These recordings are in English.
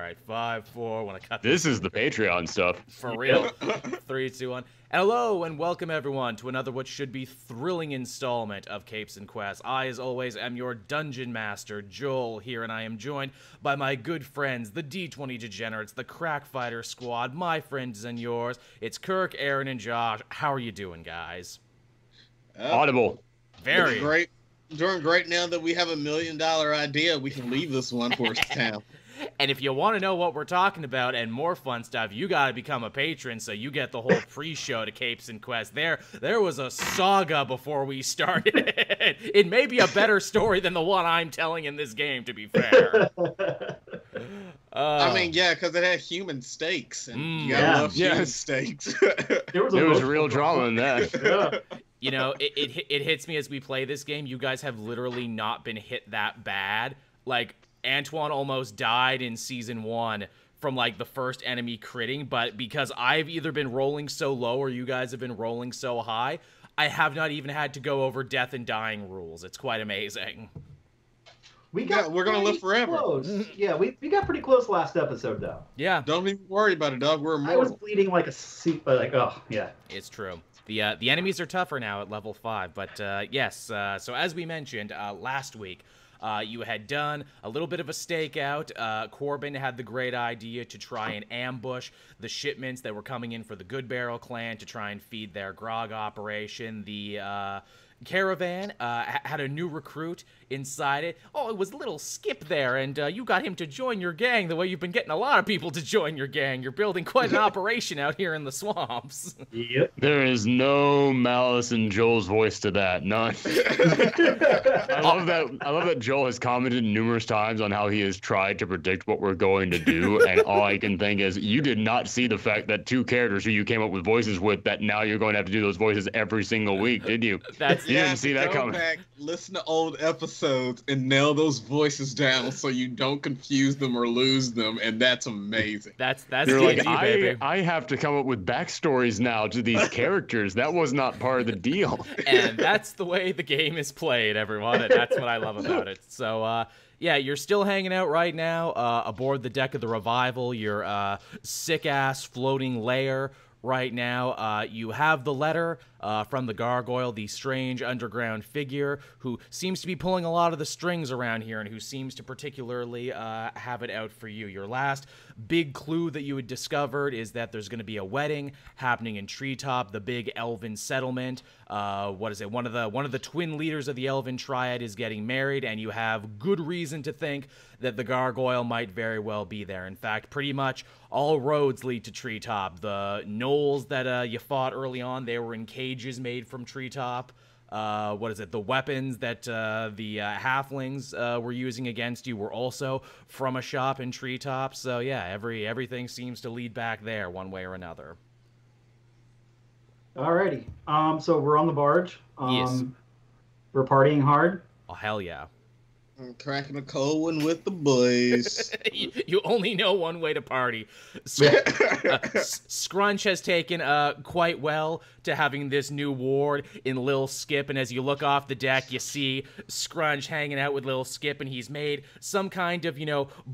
right, 5, 4. When I cut This is the Patreon stuff. for real. 3, 2, 1. And hello and welcome everyone to another what should be thrilling installment of Capes and Quests. I, as always, am your dungeon master, Joel, here, and I am joined by my good friends, the D20 Degenerates, the Crack Fighter Squad, my friends and yours. It's Kirk, Aaron, and Josh. How are you doing, guys? Audible. Very great. Doing great now that we have $1 million idea. We can leave this one for town. And if you want to know what we're talking about and more fun stuff, you got to become a patron so you get the whole pre-show to Capes and Quests. There was a saga before we started. It may be a better story than the one I'm telling in this game, to be fair. I mean, yeah, because it had human stakes, and you gotta love human stakes. There was real drama in that. Yeah. You know, it hits me as we play this game. You guys have literally not been hit that bad. Like, Antoine almost died in Season 1 from, like, the first enemy critting, but because I've either been rolling so low or you guys have been rolling so high, I have not even had to go over death and dying rules. It's quite amazing. We're gonna live forever. Close. Yeah, we got pretty close last episode, though. Yeah. Don't even worry about it, dog. We're immortal. I was bleeding like a sheep, but like, oh, yeah. It's true. The enemies are tougher now at level 5, but yes, so as we mentioned last week, you had done a little bit of a stakeout. Corbin had the great idea to try and ambush the shipments that were coming in for the Good Barrel clan to try and feed their grog operation. The caravan had a new recruit inside it. Oh, it was little Skip there, and you got him to join your gang the way you've been getting a lot of people to join your gang. You're building quite an operation out here in the swamps. Yep. There is no malice in Joel's voice to that. None. I love that Joel has commented numerous times on how he has tried to predict what we're going to do, and all I can think is you did not see the fact that 2 characters who you came up with voices with, that now you're going to have to do those voices every single week, did you? You didn't see that coming. Back, listen to old episodes and nail those voices down so you don't confuse them or lose them, and that's amazing. That's You're like, D&D, baby. I have to come up with backstories now to these characters. That was not part of the deal. And that's the way the game is played, everyone, and that's what I love about it. So, yeah, you're still hanging out right now aboard the deck of the Revival, your sick-ass floating lair right now. You have the letter from the gargoyle, the strange underground figure who seems to be pulling a lot of the strings around here and who seems to particularly have it out for you. Your last big clue that you had discovered is that there's going to be a wedding happening in Treetop, the big Elven settlement. What is it? One of the twin leaders of the Elven triad is getting married, and you have good reason to think that the gargoyle might very well be there. In fact, pretty much all roads lead to Treetop. The gnolls that you fought early on, they were in cages made from Treetop. What is it? The weapons that the halflings were using against you were also from a shop in Treetop. So yeah, everything seems to lead back there one way or another. Alrighty. So we're on the barge. Yes. We're partying hard. Oh, hell yeah. I'm cracking a cold one with the boys. You only know one way to party. Scrunch has taken quite well to having this new ward in Lil Skip, and as you look off the deck, you see Scrunch hanging out with Lil Skip, and he's made some kind of,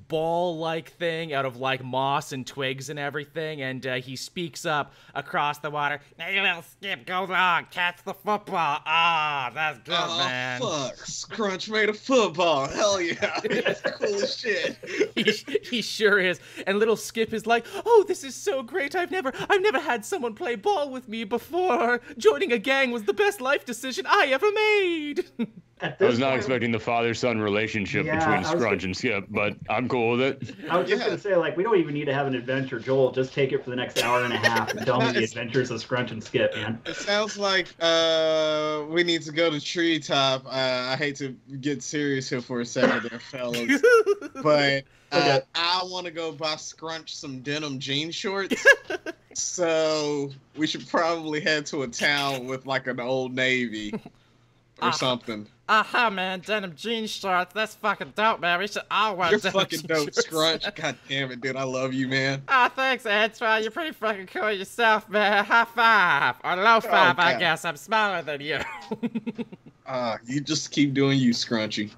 ball-like thing out of, like, moss and twigs and everything, and he speaks up across the water. Hey, Lil Skip, go on, catch the football. Ah, that's good, man. Oh, fuck. Scrunch made a football. Hell yeah. That's cool as shit. He sure is. And little Skip is like, oh, this is so great. I've never had someone play ball with me before. Joining a gang was the best life decision I ever made. I was not expecting the father-son relationship between Scrunch and Skip, but I'm cool with it. I was just going to say, like, we don't even need to have an adventure. Joel, just take it for the next hour and a half and tell me the adventures of Scrunch and Skip, man. It sounds like we need to go to Treetop. I hate to get serious here for a second there, fellas, but I want to go buy Scrunch some denim jean shorts. So we should probably head to a town with, like, an Old Navy or something. Aha, man, denim jean shorts. That's fucking dope, man. We should all wear You're denim fucking jean dope, shorts. Scrunch. God damn it, dude. I love you, man. Ah, thanks, Antoine. You're pretty fucking cool yourself, man. High five. Or low five, I God. guess. I'm smaller than you. You just keep doing you, Scrunchy.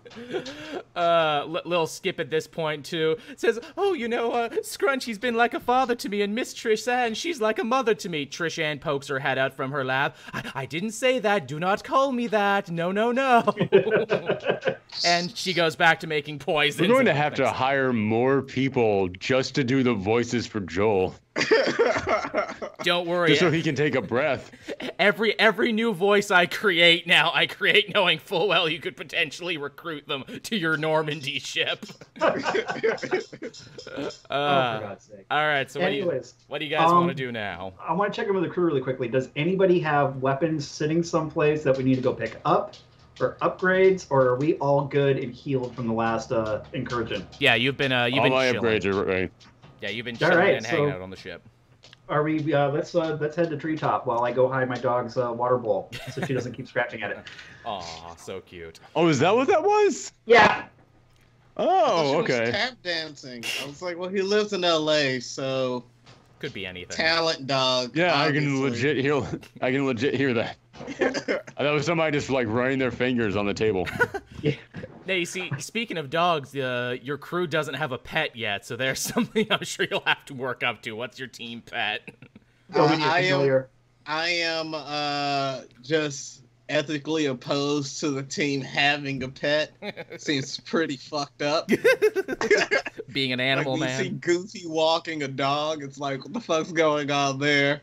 Little Skip at this point, too, says, oh, you know, Scrunchy's been like a father to me, and Miss Trish Ann, she's like a mother to me. Trish Ann pokes her head out from her lab. I didn't say that. Do not call me that. No, no, no. And she goes back to making poisons. We're going to have to hire more people just to do the voices for Joel. Don't worry. Just so he can take a breath. Every new voice I create now, I create knowing full well you could potentially recruit them to your Normandy ship. Oh, for God's sake. All right, so Anyways, what do you guys want to do now? I want to check in with the crew really quickly. Does anybody have weapons sitting someplace that we need to go pick up for upgrades, or are we all good and healed from the last incursion? Yeah, you've been All chilling. my upgrades are right. Yeah, you've been chilling and hanging out on the ship. Are we? Let's head to Treetop while I go hide my dog's water bowl so she doesn't keep scratching at it. Aw, so cute. Oh, is that what that was? Yeah. Oh, She was okay. tap dancing. I was like, well, he lives in LA, so Could be anything. talent dog. Yeah, obviously. I can legit hear that. That was somebody just like running their fingers on the table. Yeah. Now, you see, speaking of dogs, your crew doesn't have a pet yet, so there's something I'm sure you'll have to work up to. What's your team pet? I am just ethically opposed to the team having a pet. Seems pretty fucked up. Being an animal like, man. You see Goofy walking a dog. It's like, what the fuck's going on there?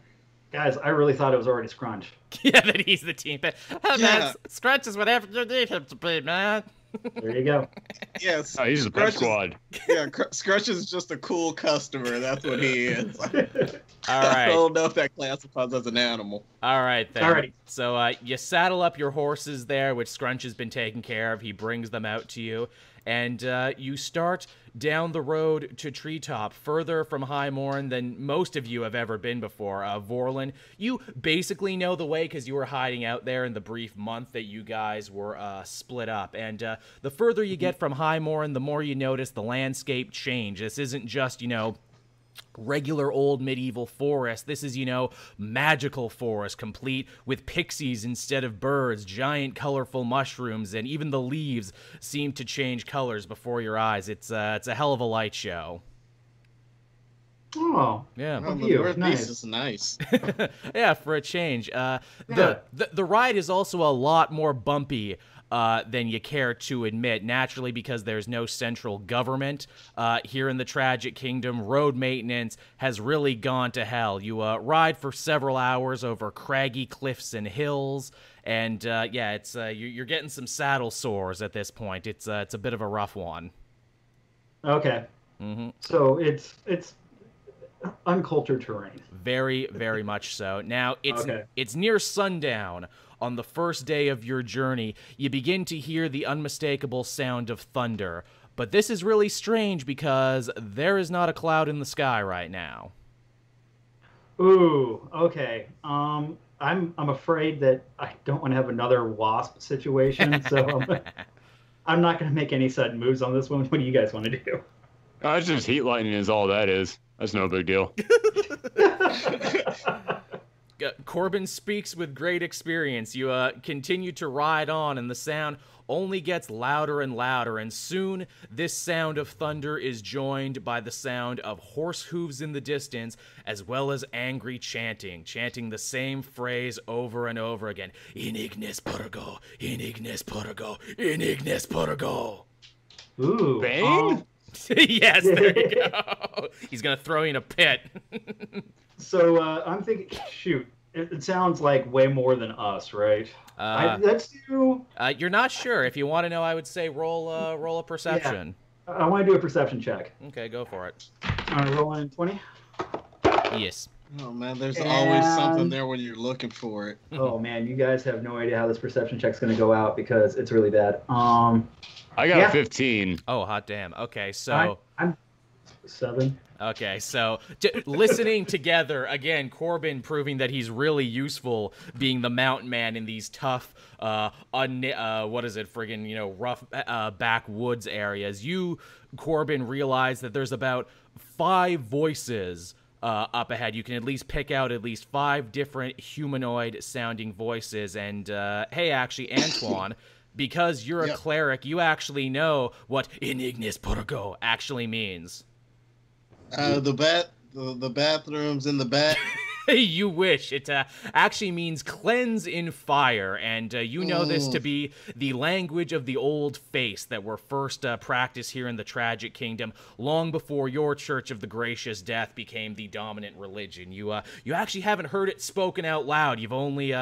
Guys, I really thought it was already Scrunch. Yeah, that he's the team pet. Hey, Yeah. man, Scrunch is whatever you need him to be, man. There you go. Yes. Oh, he's the pet squad. Yeah, Scrunch is just a cool customer. That's what he is. All I right. don't know if that classifies as an animal. All right, then. Alrighty. So you saddle up your horses there, which Scrunch has been taking care of. He brings them out to you. And you start down the road to Treetop, further from High Morn than most of you have ever been before. Vorlin, you basically know the way because you were hiding out there in the brief month that you guys were split up. And the further you get from High Morn, the more you notice the landscape change. This isn't just, regular old medieval forest. This is, magical forest, complete with pixies instead of birds, giant colorful mushrooms, and even the leaves seem to change colors before your eyes. It's a hell of a light show. Oh. Yeah. Oh, the you. Northeast Nice. is nice. Yeah, for a change. Yeah. The ride is also a lot more bumpy than you care to admit, naturally because there's no central government here in the Tragic Kingdom. Road maintenance has really gone to hell. You ride for several hours over craggy cliffs and hills, and yeah, it's you're getting some saddle sores at this point. It's a bit of a rough one. Okay. Mm-hmm. So it's uncultured terrain. Very, very much so. Now, Okay. it's near sundown on the first day of your journey. You begin to hear the unmistakable sound of thunder. But this is really strange because there is not a cloud in the sky right now. Ooh. Okay. I'm afraid that I don't want to have another wasp situation, so I'm not going to make any sudden moves on this one. What do you guys want to do? Oh, it's just heat lightning is all that is. That's no big deal. Corbin speaks with great experience. You continue to ride on, and the sound only gets louder and louder, and soon this sound of thunder is joined by the sound of horse hooves in the distance, as well as angry chanting the same phrase over and over again. In ignis purgo, in ignis purgo, in ignis purgo. Ooh. Bane? Yes, there you go. He's gonna throw you in a pit. So I'm thinking, shoot, it sounds like way more than us, right? Let's do. You're not sure. If you want to know, I would say roll a perception. I want to do a perception check. Okay, go for it. Rolling 20. Yes. Oh man, there's always something there when you're looking for it. Oh man, you guys have no idea how this perception check's going to go out because it's really bad. I got Yeah. a 15. Oh, hot damn. Okay, so I'm 7. Okay, so listening together again, Corbin proving that he's really useful being the mountain man in these tough, what is it, friggin', rough backwoods areas. You, Corbin, realize that there's about 5 voices up ahead. You can at least pick out at least 5 different humanoid-sounding voices. And hey, actually, Antoine. Because you're a cleric, you actually know what in ignis purgo actually means. The bathrooms in the back. You wish. It actually means cleanse in fire, and you know this to be the language of the old face that were first practiced here in the Tragic Kingdom, long before your Church of the Gracious Death became the dominant religion. You actually haven't heard it spoken out loud. You've only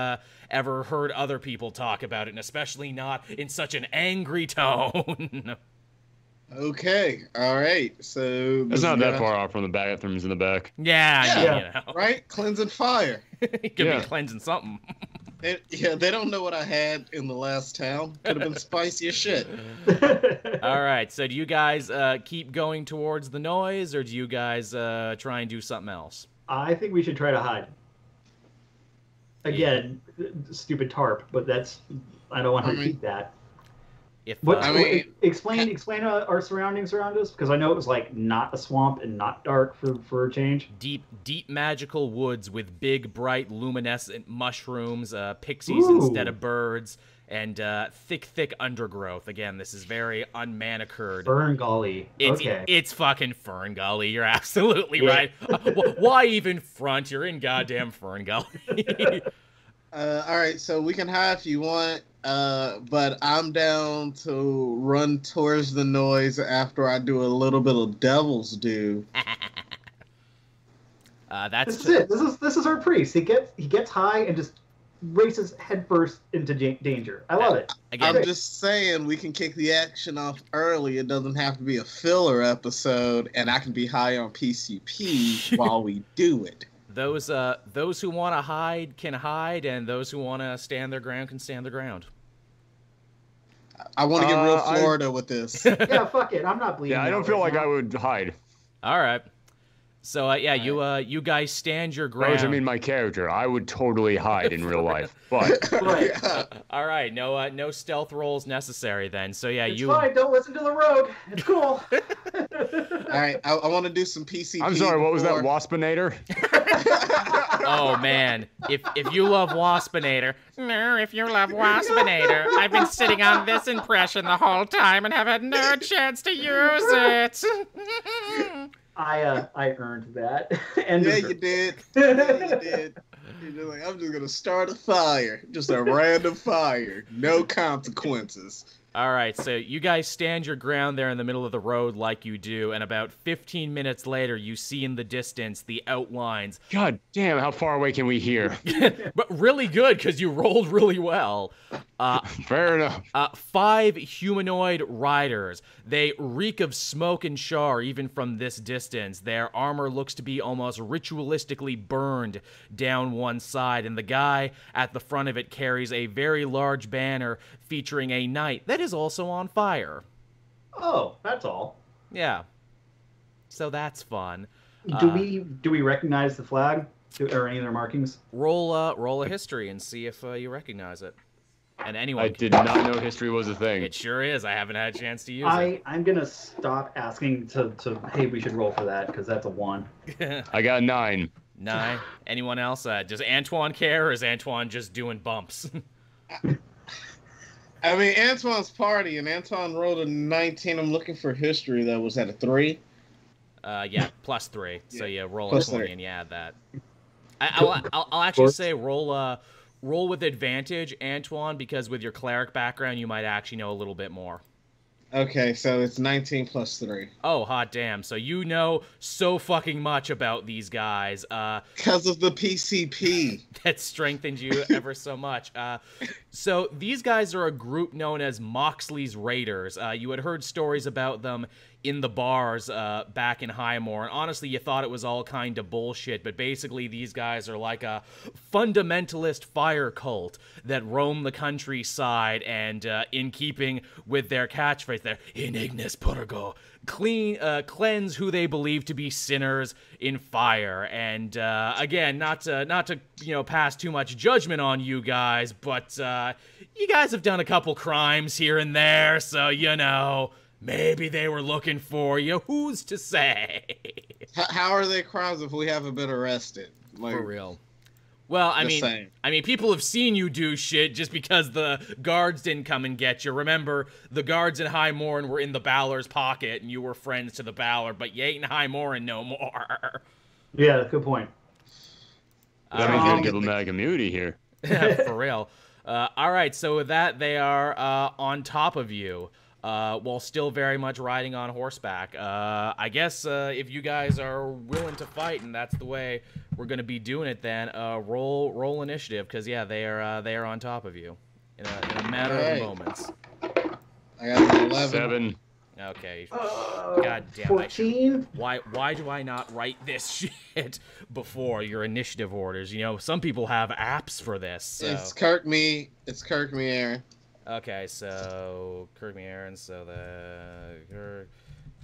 ever heard other people talk about it, and especially not in such an angry tone. Okay, all right. So it's not that far off from the bathrooms in the back. Yeah. Right? Cleansing fire. Could be cleansing something. They don't know what I had in the last town. Could have been spicy as shit. All right, so do you guys keep going towards the noise, or do you guys try and do something else? I think we should try to hide. Again, stupid tarp, but I don't want to repeat that. Explain our surroundings around us, because I know it was like not a swamp and not dark for a change. Deep magical woods with big, bright, luminescent mushrooms, pixies instead of birds, and thick undergrowth. Again, this is very unmanicured. Fern Gully. It's fucking Fern Gully. You're absolutely right. Why even front? You're in goddamn Fern Gully. All right, so we can hide if you want, but I'm down to run towards the noise after I do a little bit of Devil's Due. That's it. This is our priest. He gets high and just races headfirst into danger. I love it. I'm just saying we can kick the action off early. It doesn't have to be a filler episode, and I can be high on PCP while we do it. Those who want to hide can hide, and those who want to stand their ground can stand their ground. I want to get real Florida with this. Yeah, fuck it. I'm not bleeding. Yeah, I don't feel like I would hide. All right. So, you guys stand your ground. I mean my character. I would totally hide in real life. But all right, no stealth rolls necessary then. So, it's fine. Don't listen to the rogue. It's cool. All right, I want to do some PCP. I'm sorry, what was that, Waspinator? Oh, man. If you love Waspinator. No, if you love Waspinator. I've been sitting on this impression the whole time and have had no chance to use it. I earned that. You did. Yeah, you did. You're just like, I'm just going to start a fire. Just a random fire. No consequences. All right, so you guys stand your ground there in the middle of the road like you do, and about 15 minutes later, you see in the distance the outlines. God damn, how far away can we hear? But really good, because you rolled really well. Fair enough. 5 humanoid riders. They reek of smoke and char even from this distance. Their armor looks to be almost ritualistically burned down one side, and the guy at the front of it carries a very large banner featuring a knight that is also on fire. Oh, that's all. Yeah. So that's fun. Do we recognize the flag or any of their markings? Roll a history and see if you recognize it. And anyone. I did not know history was a thing. It sure is. I haven't had a chance to use it. I'm gonna stop asking to hey, we should roll for that because that's a 1. I got 9. 9. Anyone else? Does Antoine care, or is Antoine just doing bumps? I mean, Antoine's party, and Antoine rolled a 19. I'm looking for history, though. Was that a 3? Yeah, plus 3. So yeah, roll plus a 20 3. And you add that. I'll actually say roll with advantage, Antoine, because with your cleric background, you might actually know a little bit more. Okay, so it's 19 plus 3. Oh, hot damn. So you know so fucking much about these guys. Because of the PCP. That strengthened you ever so much. So these guys are a group known as Moxley's Raiders. You had heard stories about them in the bars back in Highmore. And honestly, you thought it was all kind of bullshit, but basically these guys are like a fundamentalist fire cult that roam the countryside and, in keeping with their catchphrase there, in ignis purgo, cleanse who they believe to be sinners in fire. And again, not to pass too much judgment on you guys, but you guys have done a couple crimes here and there, so maybe they were looking for you. Who's to say? How are they crimes if we haven't been arrested? For real. Well, I mean, people have seen you do shit just because the guards didn't come and get you. Remember, the guards in High Morin were in the Balor's pocket, and you were friends to the Balor, but you ain't in High Morin no more. Yeah, good point. That means you're gonna give them mag immunity here. For real. All right, so with that, they are on top of you, while still very much riding on horseback. I guess if you guys are willing to fight, and that's the way we're going to be doing it, then roll initiative, because yeah, they are on top of you in a matter of moments. I got an 11. 7. Okay. God damn it. 14? Why do I not write this shit before your initiative orders? Some people have apps for this. So. It's Kirk me, Aaron. Okay, so Kirk, me, Aaron, so Kirk,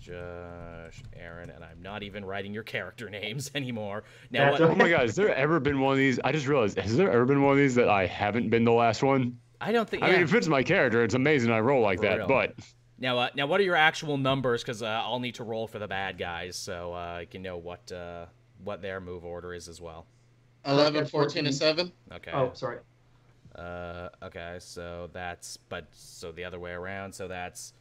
Josh, Aaron, and I'm not even writing your character names anymore. Now, Oh my god, has there ever been one of these? I just realized, has there ever been one of these that I haven't been the last one? I don't think. I mean, it fits my character. It's amazing I roll like that, but. Now, what are your actual numbers? Because I'll need to roll for the bad guys, so I can know what their move order is as well. 11, 14, and 7. Okay. Oh, sorry. Okay, so so the other way around, so that's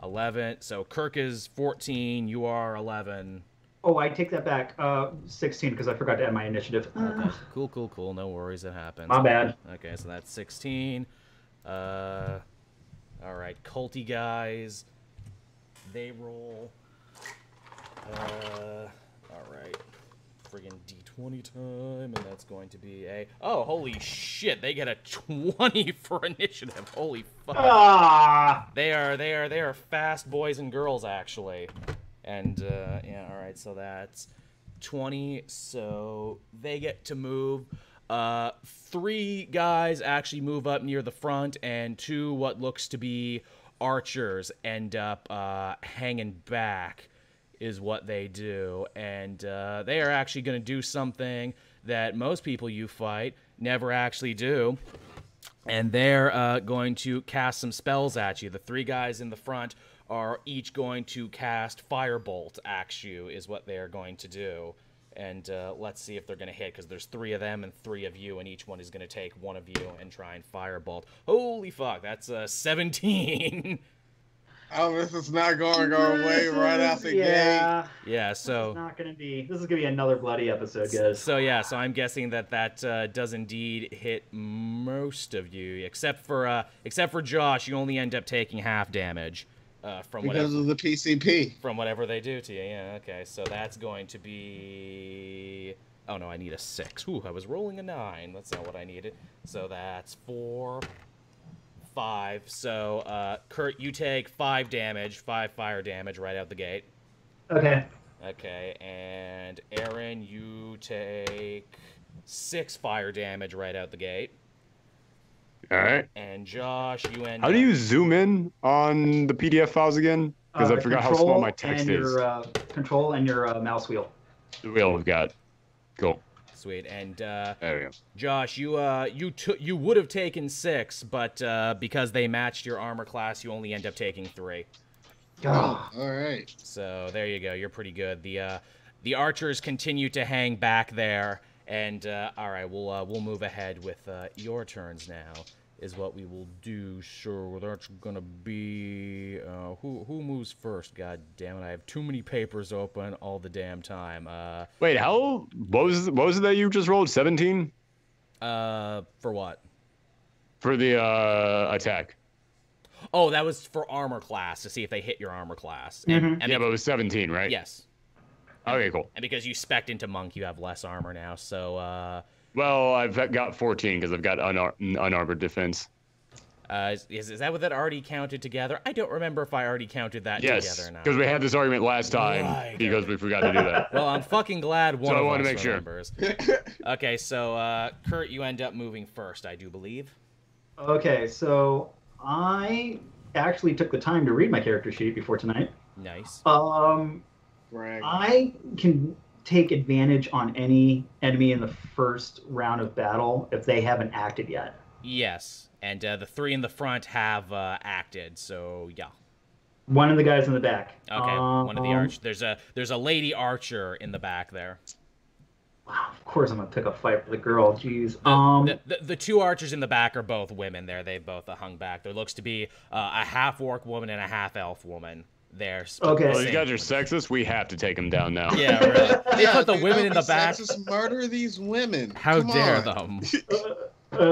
11. So Kirk is 14, you are 11. Oh, I take that back. 16, because I forgot to add my initiative. Okay. Cool. No worries, it happens. My bad. Okay, so that's 16. All right, culty guys, they roll. All right, friggin' D20 time, and that's going to be oh, holy shit, they get a 20 for initiative. Holy fuck. Ah! They are fast boys and girls, actually. And yeah, all right, so that's 20. So they get to move. 3 guys actually move up near the front, and 2 what looks to be archers end up hanging back is what they do. And they are actually going to do something that most people you fight never actually do. And they're going to cast some spells at you. The 3 guys in the front are each going to cast Firebolt at you is what they're going to do. And let's see if they're going to hit, because there's 3 of them and 3 of you, and each one is going to take 1 of you and try and firebolt. Holy fuck, that's 17. Oh, this is not going our way right out the gate. Yeah, so... This is going to be another bloody episode, guys. So yeah, so I'm guessing that does indeed hit most of you, except for Josh, you only end up taking half damage. Because of the PCP. From whatever they do to you, yeah, okay. So that's going to be... Oh, no, I need a 6. Ooh, I was rolling a 9. That's not what I needed. So that's 4, 5. So, Kurt, you take 5 damage, 5 fire damage right out the gate. Okay. Okay, and Aaron, you take 6 fire damage right out the gate. All right. And Josh, you end How do you zoom in on the PDF files again? Because I forgot how small my text is. Control and your mouse wheel. The wheel we've got. Cool. Sweet. And there we go. Josh, you would have taken 6, but because they matched your armor class, you only end up taking 3. Oh, all right. So there you go. You're pretty good. The archers continue to hang back there, and all right, we'll move ahead with your turns now. Is what we will do. Sure, that's gonna be who moves first? God damn it! I have too many papers open all the damn time. Wait, what was it that you just rolled? 17? For what? For the attack. Oh, that was for armor class, to see if they hit your armor class. Mm-hmm. And yeah, but it was 17, right? Yes. Okay, cool. And because you spec'd into monk, you have less armor now. So. Well, I've got 14 because I've got unarmored defense. Is that what that already counted together? I don't remember if I already counted that together or not. Because we had this argument last time because we forgot to do that. Well, I'm fucking glad one of us make remembers. Okay, so Kurt, you end up moving first, I do believe. Okay, so I actually took the time to read my character sheet before tonight. Nice. I can take advantage on any enemy in the first round of battle if they haven't acted yet. Yes, and the 3 in the front have acted, so yeah. One of the guys in the back. Okay, one of the arch. There's a lady archer in the back there. Of course, I'm gonna pick a fight for the girl. Jeez. The 2 archers in the back are both women. There, they both hung back. There looks to be a half orc woman and a half elf woman. There. Okay. Well, you guys are sexist. We have to take them down now. Yeah, really. They put the women in the back. Sexist, murder these women. How dare them?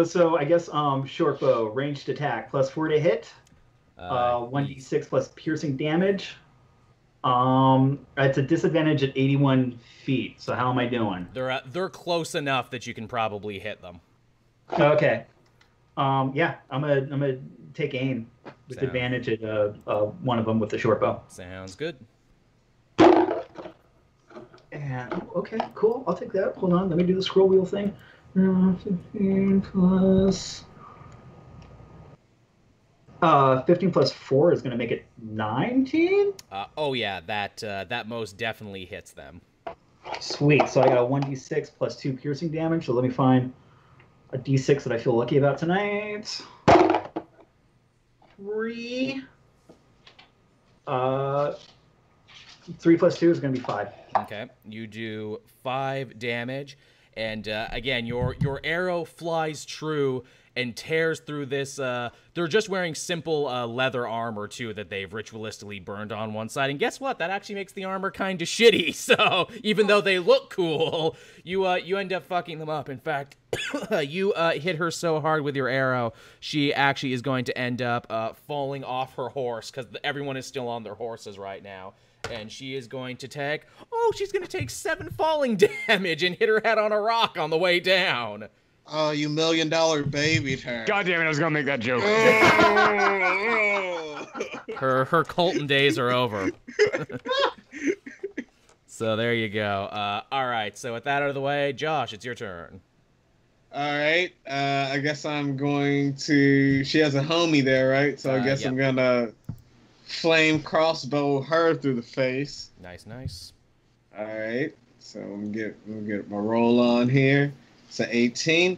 So I guess short bow, ranged attack, +4 to hit. 1d6 plus piercing damage. It's a disadvantage at 81 feet. So how am I doing? They're close enough that you can probably hit them. Okay. Yeah, I'm gonna take aim with advantage at one of them with the short bow. Sounds good. And okay, cool. I'll take that. Hold on, let me do the scroll wheel thing. 15 plus 15 plus 4 is going to make it 19. Oh yeah, that most definitely hits them. Sweet. So I got a 1d6 plus 2 piercing damage. So let me find a d6 that I feel lucky about tonight. 3. 3 plus 2 is going to be 5. Okay, you do 5 damage, and again, your arrow flies true and tears through this. They're just wearing simple leather armor too that they've ritualistically burned on one side, and guess what? That actually makes the armor kind of shitty. So even though they look cool, you end up fucking them up. In fact, you hit her so hard with your arrow, she actually is going to end up falling off her horse because everyone is still on their horses right now. And she is going to take, she's going to take 7 falling damage and hit her head on a rock on the way down. Oh, you $1 million baby turn. God damn it, I was going to make that joke. Her Colton days are over. So there you go. All right, so with that out of the way, Josh, it's your turn. All right. I guess I'm going to, she has a homie there, right? So I guess yep. I'm going to flame crossbow her through the face. Nice, nice. All right, so we'll get my roll on here. It's an 18.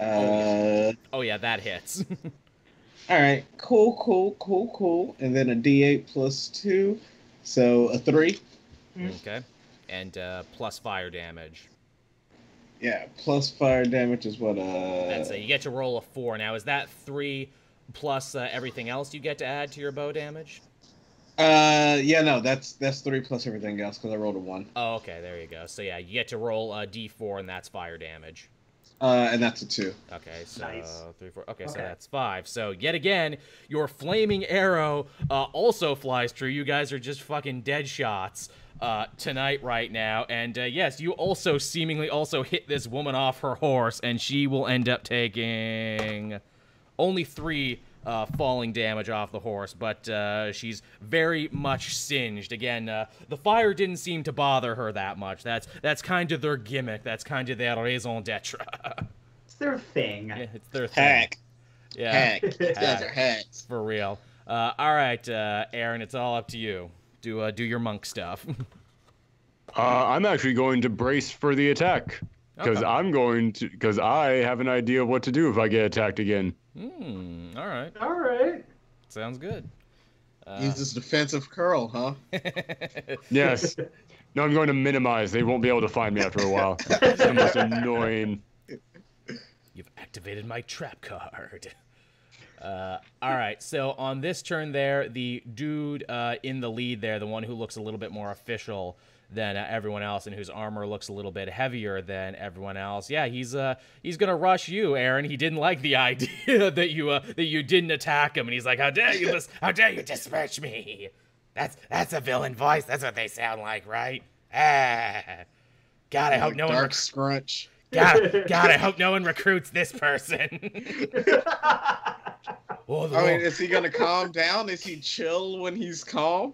Oh yeah, that hits. All right, cool. And then a D8 plus 2, so a 3. Okay, and plus fire damage. Yeah, plus fire damage is what. That's you get to roll a 4. Now is that 3? Plus everything else you get to add to your bow damage? Yeah, no, that's 3 plus everything else because I rolled a 1. Oh, okay, there you go. So yeah, you get to roll a D4 and that's fire damage. And that's a 2. Okay, so nice. 3, 4. Okay, so that's 5. So yet again, your flaming arrow also flies true. You guys are just fucking dead shots tonight right now. And yes, you also seemingly also hit this woman off her horse, and she will end up taking only 3 falling damage off the horse, but she's very much singed. Again, the fire didn't seem to bother her that much. That's kind of their gimmick. That's kind of their raison d'etre. It's their thing. Yeah, it's their thing. Hack. Yeah. Hack. These guys are hacks. For real. All right, Aaron, it's all up to you. Do your monk stuff. I'm actually going to brace for the attack. Because I have an idea of what to do if I get attacked again. All right. All right. Sounds good. Use this defensive curl, huh? Yes. No, I'm going to minimize. They won't be able to find me after a while. It's the most annoying. You've activated my trap card. All right, so on this turn there, the dude in the lead there, the one who looks a little bit more official than everyone else and whose armor looks a little bit heavier than everyone else. Yeah, he's gonna rush you, Aaron. He didn't like the idea that you didn't attack him, and he's like, how dare you disparage me? That's a villain voice. That's what they sound like, right? God, I hope no one Dark scrunch. God, I hope no one recruits this person. Oh, I mean, is he gonna calm down? Is he chill when he's calm?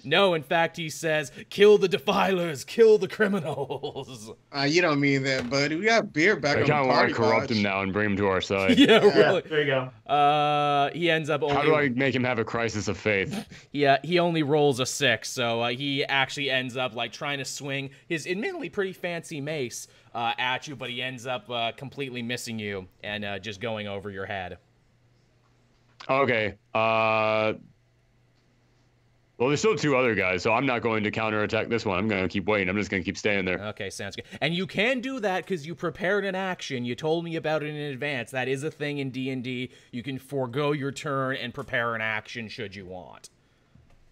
No, in fact, he says, "Kill the defilers, kill the criminals." You don't mean that, buddy. We got beer back I on the kind of want party to corrupt lodge. him now and bring him to our side. Yeah, Yeah, really. there you go. He ends up only. How do I make him have a crisis of faith? Yeah, he only rolls a 6, so he actually ends up like trying to swing his admittedly pretty fancy mace at you, but he ends up completely missing you and just going over your head. Okay. Well, there's still 2 other guys, so I'm not going to counterattack this one. I'm going to keep waiting. I'm just going to keep staying there. Okay, sounds good. And you can do that because you prepared an action. You told me about it in advance. That is a thing in D&D. You can forego your turn and prepare an action should you want.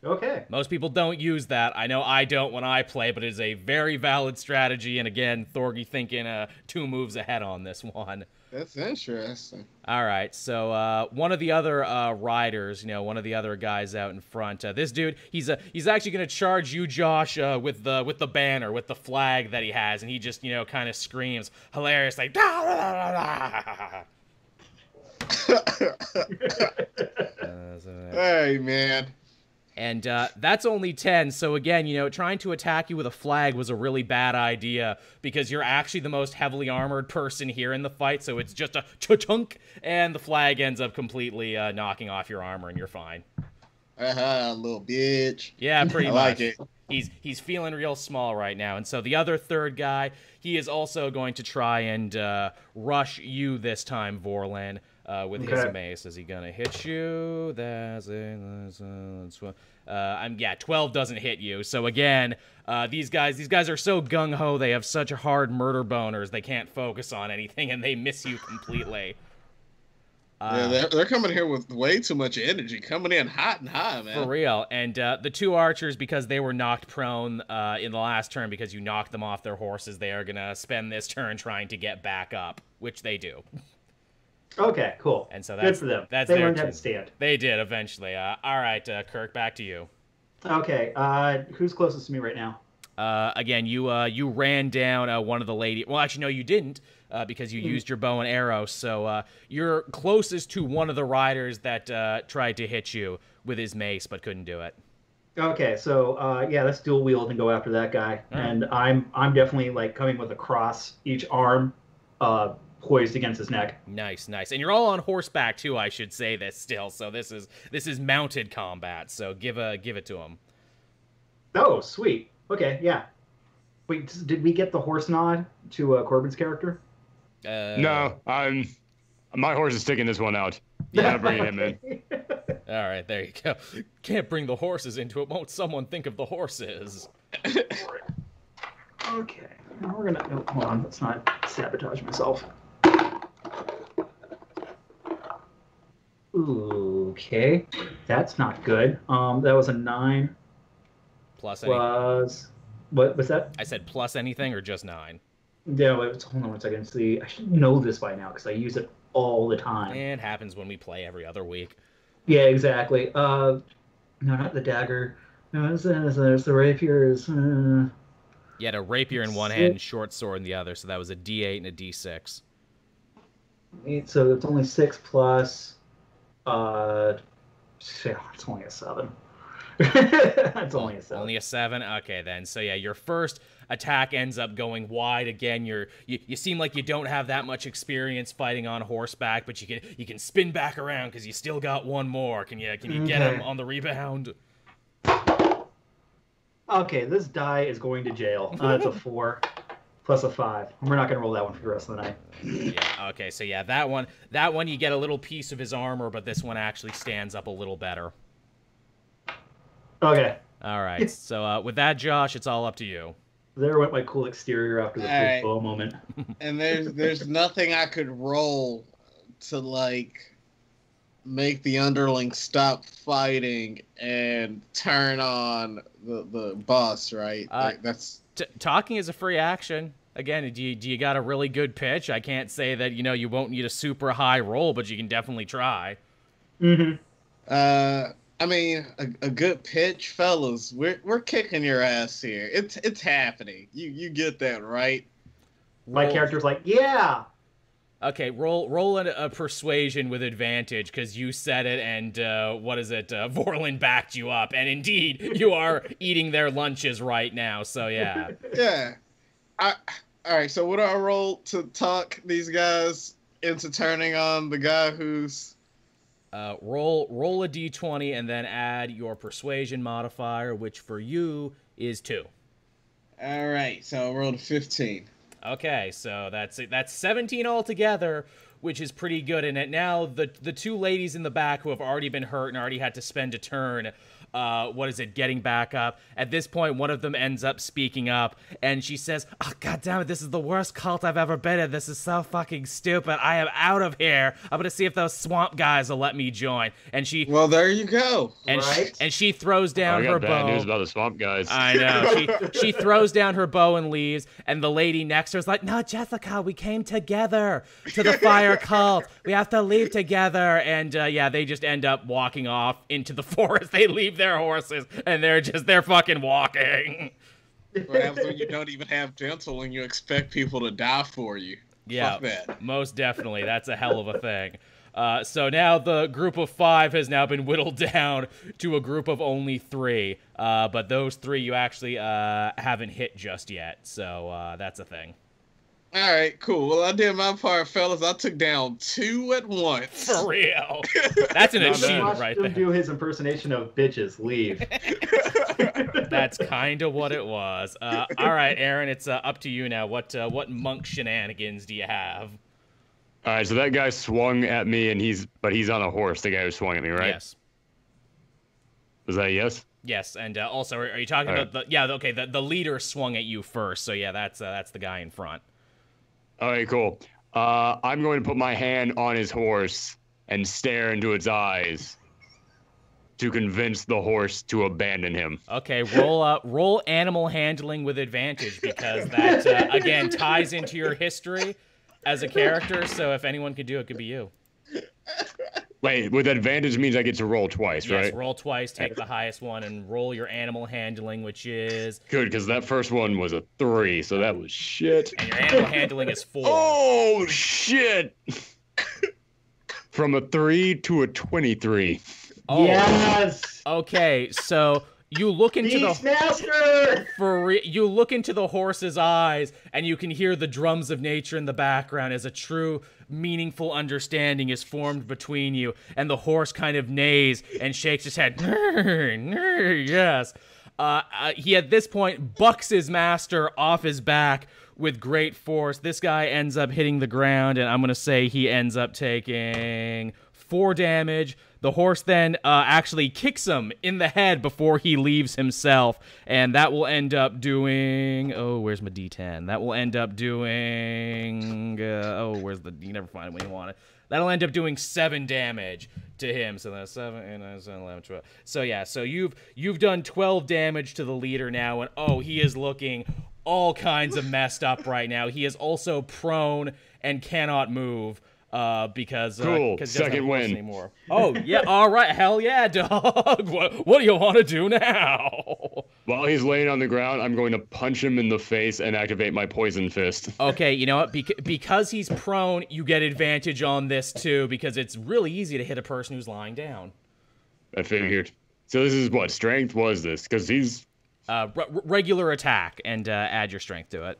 Okay. Most people don't use that. I know I don't when I play, but it is a very valid strategy. And again, Thorgy thinking 2 moves ahead on this one. That's interesting. All right, so one of the other riders, one of the other guys out in front, this dude, he's actually gonna charge you, Josh, with the banner, with the flag that he has, and he just kind of screams, hilarious, like. Hey, man. And that's only 10, so again, trying to attack you with a flag was a really bad idea, because you're actually the most heavily armored person here in the fight, so it's just a chunk, and the flag ends up completely knocking off your armor, and you're fine. Little bitch. Yeah, pretty much. Like it. He's feeling real small right now, and so the other third guy, he is also going to try and rush you this time, Vorlan. With his mace. Is he gonna hit you? That's it. 12 doesn't hit you. So again, these guys are so gung-ho, they have such hard murder boners, they can't focus on anything, and they miss you completely. Yeah, they're coming here with way too much energy, coming in hot and high, man. For real. And the 2 archers, because they were knocked prone in the last turn because you knocked them off their horses, they are gonna spend this turn trying to get back up, which they do. Okay, cool. And so good for them. That's they learned how to stand. They did eventually. All right, Kirk, back to you. Okay, who's closest to me right now? Again, you ran down one of the lady. Well, actually, no, you didn't, because you used your bow and arrow. So you're closest to one of the riders that tried to hit you with his mace, but couldn't do it. Okay, so yeah, let's dual wield and go after that guy. And I'm definitely like coming with a cross, each arm poised against his neck. Nice. And you're all on horseback too, I should say this still. So this is mounted combat. So give it to him. Oh, sweet. Okay, yeah. Wait, did we get the horse nod to Corbin's character? No, my horse is sticking this one out. Yeah, bringing him in. All right, there you go. Can't bring the horses into it. Won't someone think of the horses? Okay, now we're gonna. Oh, hold on, let's not sabotage myself. Okay, that's not good. That was a 9. Plus anything. What was that? I said plus anything or just 9? Yeah, wait, hold on 1 second. See, I should know this by now because I use it all the time. It happens when we play every other week. Yeah, exactly. No, not the dagger. No, there's the rapiers. You had a rapier in one hand and short sword in the other, so that was a D8 and a D6. 8, so it's only 6 plus. Shit, it's only a 7. It's only a 7. Only a 7? Okay, then. So yeah, your first attack ends up going wide again. You seem like you don't have that much experience fighting on horseback, but you can spin back around because you still got one more. Can you get him on the rebound? Okay, this die is going to jail. It's a 4 plus a 5. We're not going to roll that one for the rest of the night. Yeah. Okay. So yeah, that one you get a little piece of his armor, but this one actually stands up a little better. Okay. All right. So with that, Josh, it's all up to you. There went my cool exterior after the first bow moment. And there's nothing I could roll to like make the underling stop fighting and turn on the boss, right? Like that's talking is a free action. Again, do you got a really good pitch? I can't say that you won't need a super high roll, but you can definitely try. Mm-hmm. I mean, a good pitch, fellas. We're kicking your ass here. It's happening. You get that, right? My character's like, yeah. Okay, roll a persuasion with advantage because you said it, and what is it? Vorlin backed you up, and indeed, you are eating their lunches right now. So yeah. Yeah. All right. So what do I roll to talk these guys into turning on the guy who's? Roll a d20 and then add your persuasion modifier, which for you is 2. All right. So I rolled a 15. Okay, so that's 17 altogether, which is pretty good. And now the two ladies in the back who have already been hurt and already had to spend a turn, getting back up. At this point, one of them ends up speaking up, and she says, "Oh, God damn it, this is the worst cult I've ever been in. This is so fucking stupid. I am out of here. I'm gonna see if those swamp guys will let me join." And she... Well, there you go. And, right? she throws down her bow. Bad news about the swamp guys. I know. She throws down her bow and leaves, and the lady next to her is like, "No, Jessica, we came together to the fire cult. We have to leave together." And they just end up walking off into the forest. They leave their horses, and they're fucking walking. What happens when you don't even have dental and you expect people to die for you? Yeah, Fuck that. Most definitely. That's a hell of a thing. So now the group of 5 has now been whittled down to a group of only 3. But those 3 you actually haven't hit just yet. So that's a thing. All right, cool. Well, I did my part, fellas. I took down 2 at once. For real. That's an achievement right there. Do his impersonation of bitches. Leave. That's kind of what it was. All right, Aaron, it's up to you now. What monk shenanigans do you have? All right, so that guy swung at me, and he's on a horse. The guy who swung at me, right? Yes. Was that a yes? Yes, and also, are you talking about the leader swung at you first? So yeah, that's the guy in front. All right, cool. I'm going to put my hand on his horse and stare into its eyes to convince the horse to abandon him. Okay, roll animal handling with advantage because that again ties into your history as a character. So if anyone could do it, it could be you. Wait, with advantage means I get to roll twice, right? Yes, roll twice, take the highest one, and roll your animal handling, which is... Good, because that first one was a 3, so that was shit. And your animal handling is 4. Oh, shit! From a 3 to a 23. Oh. Yes! Okay, so... You look into you look into the horse's eyes, and you can hear the drums of nature in the background as a true, meaningful understanding is formed between you. And the horse kind of neighs and shakes his head. Yes. He at this point bucks his master off his back with great force. This guy ends up hitting the ground, and I'm gonna say he ends up taking 4 damage. The horse then actually kicks him in the head before he leaves himself, and that will end up doing... Oh, where's my D10? That will end up doing... where's the... You never find it when you want it. That'll end up doing 7 damage to him. So that's 7, 8, 9, 10, 11, 12. So yeah, so you've done 12 damage to the leader now, and he is looking all kinds of messed up right now. He is also prone and cannot move. Because cool. Second win anymore. Oh yeah, all right, hell yeah, dog. What do you want to do now? While he's laying on the ground, I'm going to punch him in the face and activate my poison fist. Okay, you know what? Because he's prone, you get advantage on this too, because it's really easy to hit a person who's lying down. I figured. So this is what strength was this? Because he's regular attack, and add your strength to it.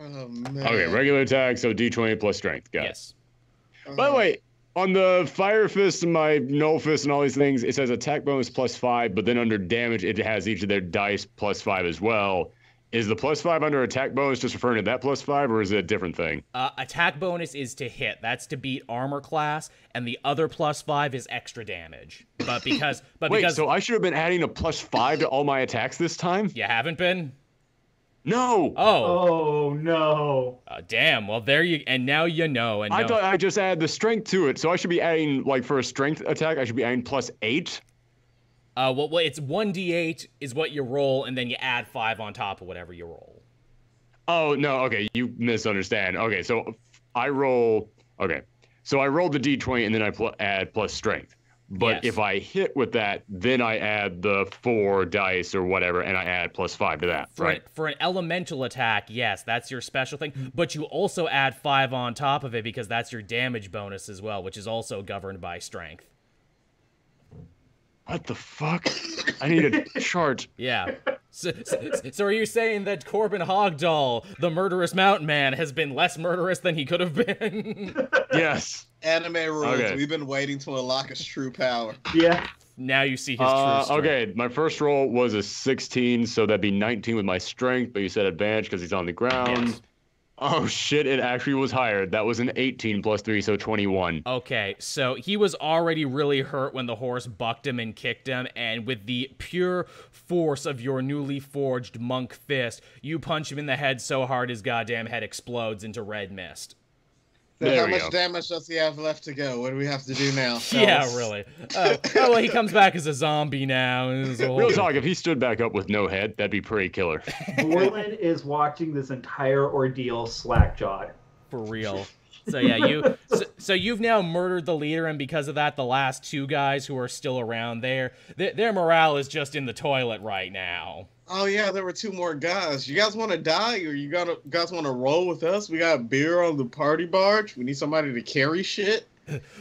Oh man. Okay, regular attack, so D20 plus strength. Got yes. It. By the way, on the fire fist and my null fist and all these things, it says attack bonus +5, but then under damage, it has each of their dice +5 as well. Is the +5 under attack bonus just referring to that +5, or is it a different thing? Attack bonus is to hit. That's to beat armor class, and the other +5 is extra damage. But because... Wait, so I should have been adding a +5 to all my attacks this time? You haven't been? No. Oh no. Damn. Well, there you. And now you know. And I thought I just added the strength to it, so I should be adding for a strength attack. I should be adding +8. Well, it's 1d8 is what you roll, and then you add 5 on top of whatever you roll. Oh no. Okay, you misunderstand. Okay, so I roll. Okay, so I roll the D20 and then I add plus strength. But if I hit with that, then I add the 4 dice or whatever, and I add +5 to that, right? For an elemental attack, yes, that's your special thing. But you also add 5 on top of it because that's your damage bonus as well, which is also governed by strength. What the fuck? I need a chart. Yeah. So are you saying that Corbin Hogdahl, the murderous mountain man, has been less murderous than he could have been? Yes. Anime rules. Okay. We've been waiting to unlock his true power. Yeah. Now you see his true strength. Okay, my first roll was a 16, so that'd be 19 with my strength, but you said advantage because he's on the ground. Yes. Oh shit, it actually was higher. That was an 18 plus 3, so 21. Okay, so he was already really hurt when the horse bucked him and kicked him, and with the pure force of your newly forged monk fist, you punch him in the head so hard his goddamn head explodes into red mist. So how much damage does he have left to go? What do we have to do now? Yeah, really. Oh, well, he comes back as a zombie now. Real talk, if he stood back up with no head, that'd be pretty killer. Borland is watching this entire ordeal slack-jawed. For real. So yeah, so you've now murdered the leader, and because of that, the last 2 guys who are still around there, their morale is just in the toilet right now. Oh yeah, there were 2 more guys. You guys want to die, or you guys want to roll with us? We got beer on the party barge. We need somebody to carry shit.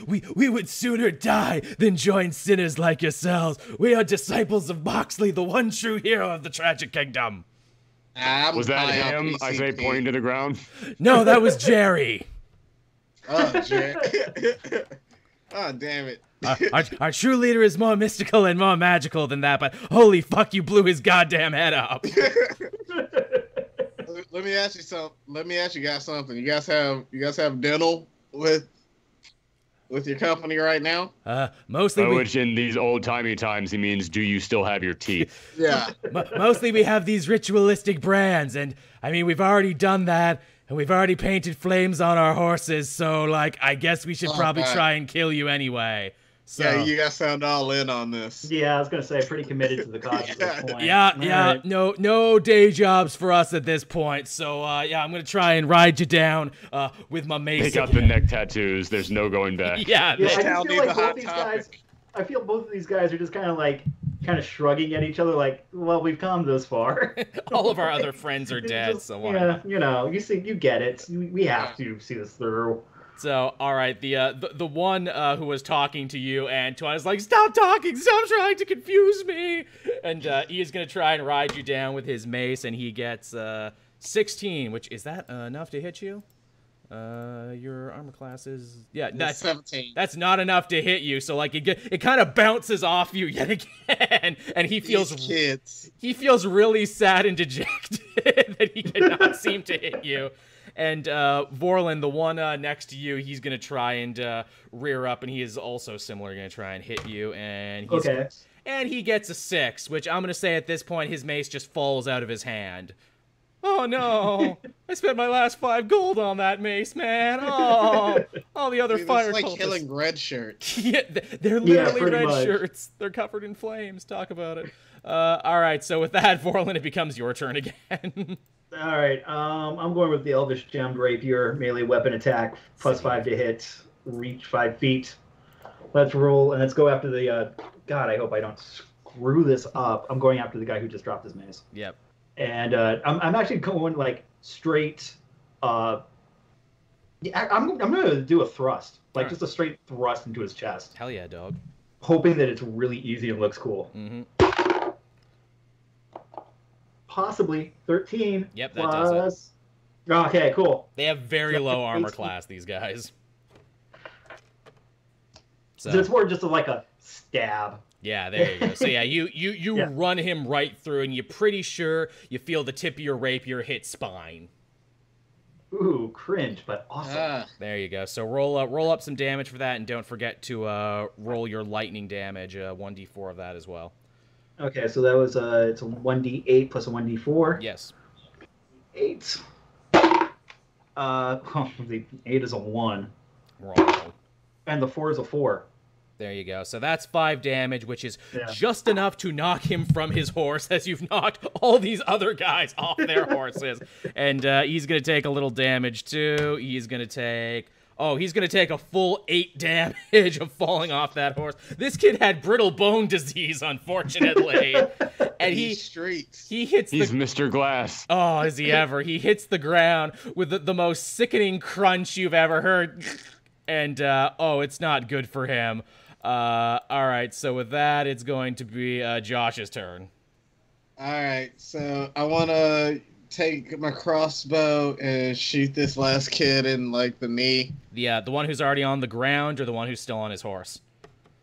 We would sooner die than join sinners like yourselves. We are disciples of Moxley, the one true hero of the Tragic Kingdom. Was that him? I say, pointing to the ground. No, that was Jerry. Oh, Jerry. Oh, damn it. Our true leader is more mystical and more magical than that, but holy fuck, you blew his goddamn head up. Let me ask you something. Let me ask you guys something. You guys have dental with your company right now? Mostly. Which in these old-timey times, he means, do you still have your teeth? Yeah. Mostly we have these ritualistic brands, and I mean, we've already done that. And we've already painted flames on our horses, so, like, I guess we should probably try and kill you anyway. So. Yeah, you guys sound all in on this. Yeah, I was going to say, pretty committed to the cause at this point. Yeah, right. No day jobs for us at this point. So, yeah, I'm going to try and ride you down with my mace. Pick out the neck tattoos. There's no going back. Yeah, I just feel like both these guys, I feel both of these guys are just kind of shrugging at each other like, well, we've come this far. All of our other friends are dead, so why? Yeah, you know, you get it. We have to see this through. So, all right, the one who was talking to you, Antoine, is like, stop talking, stop trying to confuse me, and he is gonna try and ride you down with his mace, and he gets 16, which is that enough to hit you? Your armor class is that's 17. That's not enough to hit you. So like it kind of bounces off you yet again, and he feels really sad and dejected that he cannot seem to hit you. And Vorlin, the one next to you, he's gonna try and rear up, and he is also similar, gonna try and hit you. And and he gets a 6, which I'm gonna say at this point his mace just falls out of his hand. Oh no! I spent my last 5 gold on that mace, man. Oh, all the other fire It's like cultists. killing red shirts. Yeah, they're literally red much. shirts. They're covered in flames. Talk about it. All right, so with that, Vorlin, it becomes your turn again. All right, I'm going with the Elvish Gemmed Rapier, melee weapon attack, +5 to hit, reach 5 feet. Let's roll, and let's go after the, God, I hope I don't screw this up. I'm going after the guy who just dropped his mace. Yep. And I'm actually going, like, straight, I'm going to do a thrust, like, just a straight thrust into his chest. Hell yeah, dog. Hoping that it's really easy and looks cool. Mm-hmm. Possibly 13. Yep, that does it. Okay, cool. They have very low armor class, these guys. So it's more just like a stab. Yeah, there you go. So yeah, you run him right through, and you're pretty sure you feel the tip of your rapier hit spine. Ooh, cringe, but awesome. There you go. So roll up some damage for that, and don't forget to roll your lightning damage, 1d4 of that as well. Okay, so that was it's a 1d8 plus a 1d4. Yes. 8. The 8 is a 1. Wrong. And the 4 is a 4. There you go. So that's 5 damage, which is just enough to knock him from his horse as you've knocked all these other guys off their horses. And he's going to take a little damage, too. He's going to take Oh, he's going to take a full 8 damage of falling off that horse. This kid had brittle bone disease, unfortunately. And he hits He's Mr. Glass. Oh, is he ever? He hits the ground with the most sickening crunch you've ever heard. And, oh, it's not good for him. All right, so with that, it's going to be Josh's turn. All right, so I want to take my crossbow and shoot this last kid in, like, the knee. The one who's already on the ground or the one who's still on his horse?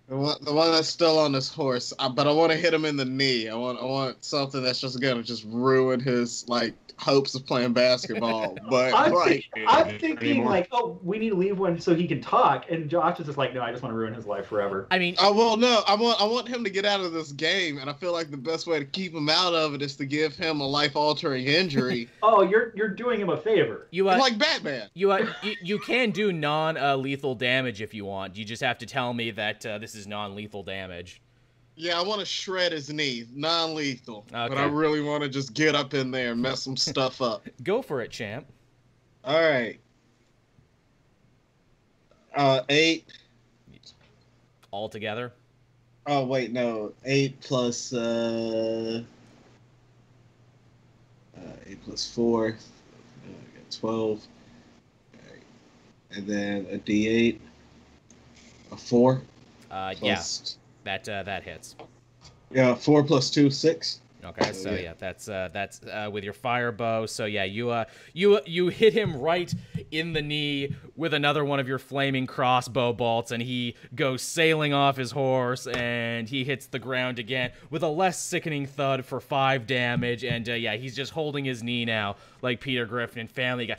The one that's still on his horse, but I want to hit him in the knee. I want something that's just gonna just ruin his like hopes of playing basketball. But I'm thinking like, oh, we need to leave one so he can talk. And Josh is just like, no, I just want to ruin his life forever. I mean, I want him to get out of this game, and I feel like the best way to keep him out of it is to give him a life-altering injury. Oh, you're doing him a favor. Like Batman. You can do non-lethal damage if you want. You just have to tell me that this is non-lethal damage. Yeah, I want to shred his knee, non-lethal. Okay. But I really want to just get up in there and mess some stuff up. Go for it, champ. All right. 8. All together? Oh, wait, no. 8 plus 8 plus 4. 12. Right. And then a D8. A 4. Yes. That hits. Yeah, 4 plus 2, 6. Okay, so yeah, that's with your fire bow. So yeah, you hit him right in the knee with another one of your flaming crossbow bolts, and he goes sailing off his horse, and he hits the ground again with a less sickening thud for 5 damage. And yeah, he's just holding his knee now, like Peter Griffin and Family Guy.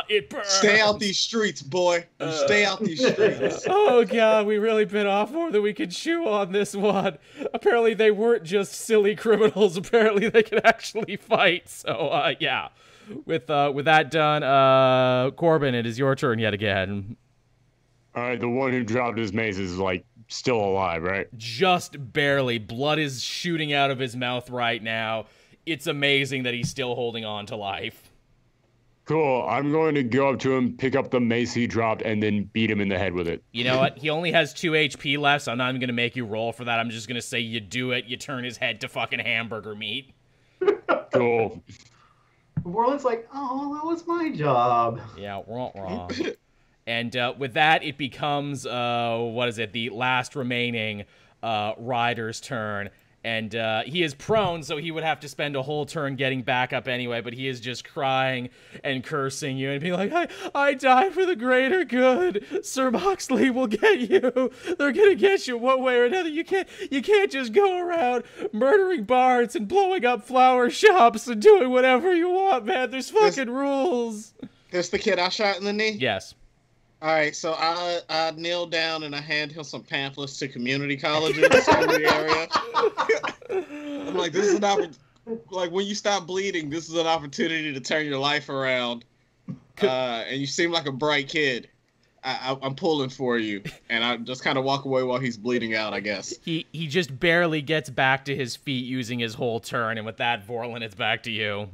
It burns. Stay out these streets, boy. Stay out these streets. Oh god, we really bit off more than we could chew on this one. Apparently they weren't just silly criminals. Apparently they could actually fight. So yeah, with that done, Corbin, it is your turn yet again. All right, the one who dropped his mace is like still alive, right? Just barely. Blood is shooting out of his mouth right now. It's amazing that he's still holding on to life. Cool. I'm going to go up to him, pick up the mace he dropped, and then beat him in the head with it. You know what? He only has 2 HP left, so I'm not even going to make you roll for that. I'm just going to say you do it. You turn his head to fucking hamburger meat. Cool. Vorlin's like, oh, that was my job. Yeah, wrong. And with that, it becomes, the last remaining rider's turn. And he is prone, so he would have to spend a whole turn getting back up anyway, but he is just crying and cursing you and being like, I die for the greater good. Sir Moxley will get you. They're gonna get you one way or another. You can't just go around murdering bards and blowing up flower shops and doing whatever you want, man. There's fucking rules. This the kid I shot in the knee? Yes. All right, so I kneel down and I hand him some pamphlets to community colleges in the area. I'm like, this is like when you stop bleeding, this is an opportunity to turn your life around. And you seem like a bright kid. I'm pulling for you, and I just kind of walk away while he's bleeding out, I guess. He just barely gets back to his feet using his whole turn, and with that, Vorlin, it's back to you.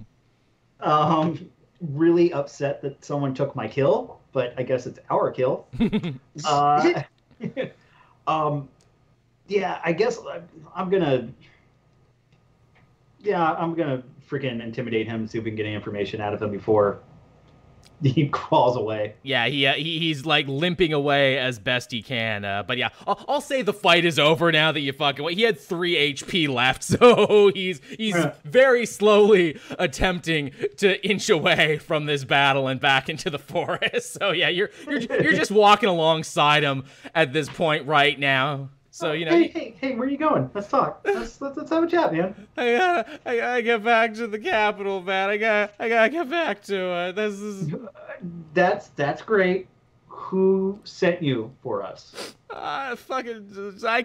Really upset that someone took my kill, but I guess it's our kill. Yeah, I guess I'm gonna freaking intimidate him and see if we can get any information out of him before he crawls away. Yeah, he's like limping away as best he can. But yeah, I'll say the fight is over now that you fucking wait. He had 3 HP left, so he's very slowly attempting to inch away from this battle and back into the forest. So yeah, you're just walking alongside him at this point right now. So you know. Hey, where are you going? Let's talk. Let's have a chat, man. I gotta get back to the capital, man. I gotta get back to it. This is. That's great. Who sent you for us? I